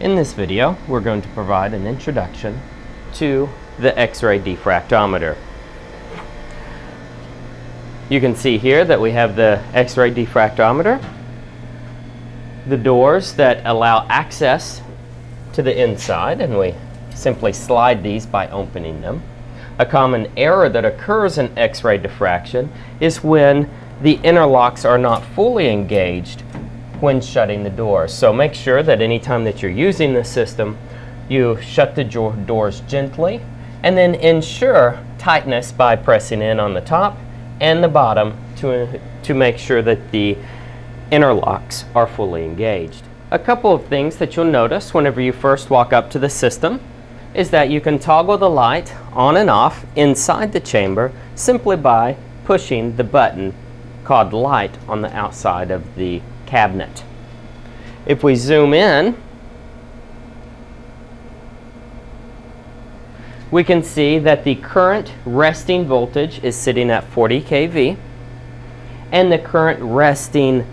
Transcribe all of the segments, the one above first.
In this video, we're going to provide an introduction to the X-ray diffractometer. You can see here that we have the X-ray diffractometer, the doors that allow access to the inside, and we simply slide these by opening them. A common error that occurs in X-ray diffraction is when the interlocks are not fully engaged when shutting the doors. So make sure that anytime that you're using this system, you shut the doors gently, and then ensure tightness by pressing in on the top and the bottom to make sure that the interlocks are fully engaged. A couple of things that you'll notice whenever you first walk up to the system is that you can toggle the light on and off inside the chamber simply by pushing the button called light on the outside of the cabinet. If we zoom in, we can see that the current resting voltage is sitting at 40 kV, and the current resting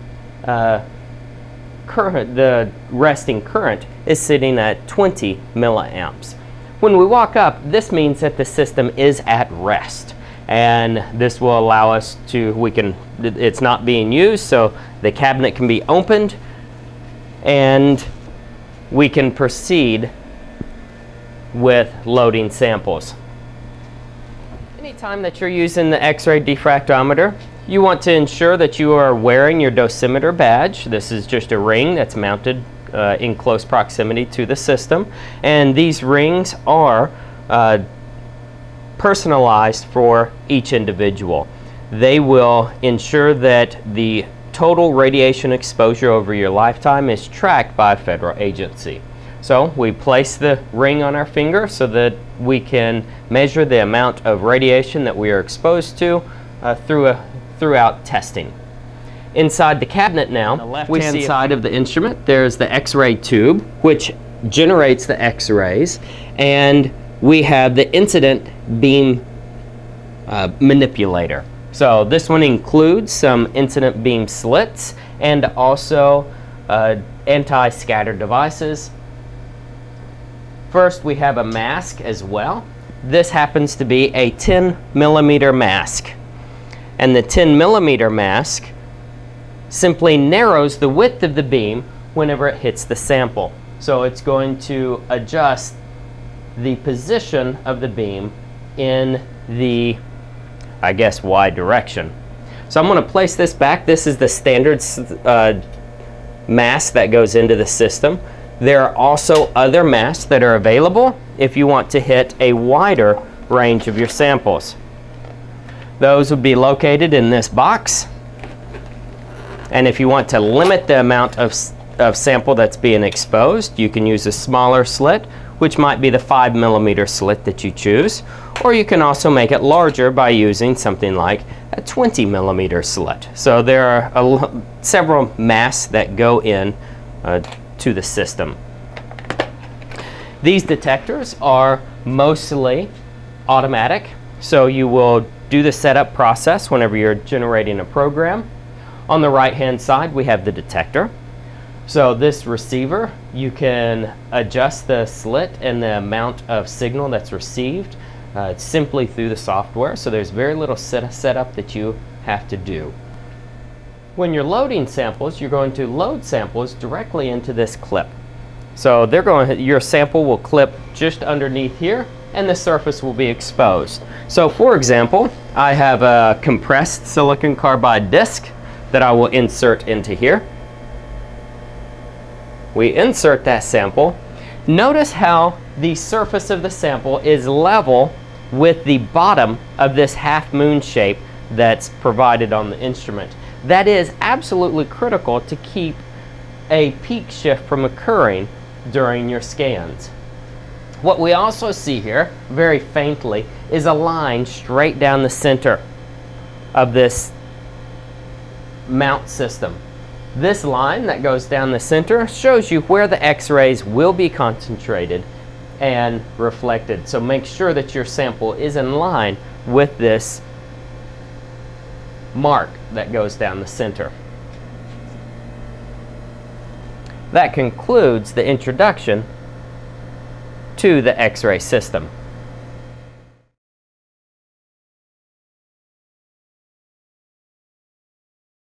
current is sitting at 20 milliamps. When we walk up, this means that the system is at rest, and this will allow us to, it's not being used, so the cabinet can be opened and we can proceed with loading samples. Anytime that you're using the X-ray diffractometer, you want to ensure that you are wearing your dosimeter badge. This is just a ring that's mounted in close proximity to the system, and these rings are personalized for each individual. They will ensure that the total radiation exposure over your lifetime is tracked by a federal agency. So we place the ring on our finger so that we can measure the amount of radiation that we are exposed to throughout testing. Inside the cabinet now, on the left-hand side of the instrument, there's the X-ray tube, which generates the X-rays, and we have the incident beam manipulator. So this one includes some incident beam slits and also anti-scatter devices. First, we have a mask as well. This happens to be a 10 millimeter mask, and the 10 millimeter mask simply narrows the width of the beam whenever it hits the sample. So it's going to adjust the position of the beam in the, I guess, Y direction. So I'm going to place this back. This is the standard mask that goes into the system. There are also other masks that are available if you want to hit a wider range of your samples. Those would be located in this box. And if you want to limit the amount of sample that's being exposed, you can use a smaller slit, which might be the 5 millimeter slit that you choose, or you can also make it larger by using something like a 20 millimeter slit. So there are several masks that go in to the system. These detectors are mostly automatic, so you will do the setup process whenever you're generating a program. On the right hand side, we have the detector. So this receiver, you can adjust the slit and the amount of signal that's received simply through the software. So there's very little setup that you have to do. When you're loading samples, you're going to load samples directly into this clip. So your sample will clip just underneath here, and the surface will be exposed. So for example, I have a compressed silicon carbide disc that I will insert into here. We insert that sample. Notice how the surface of the sample is level with the bottom of this half moon shape that's provided on the instrument. That is absolutely critical to keep a peak shift from occurring during your scans. What we also see here, very faintly, is a line straight down the center of this mount system. This line that goes down the center shows you where the X-rays will be concentrated and reflected. So make sure that your sample is in line with this mark that goes down the center. that concludes the introduction to the X-ray system.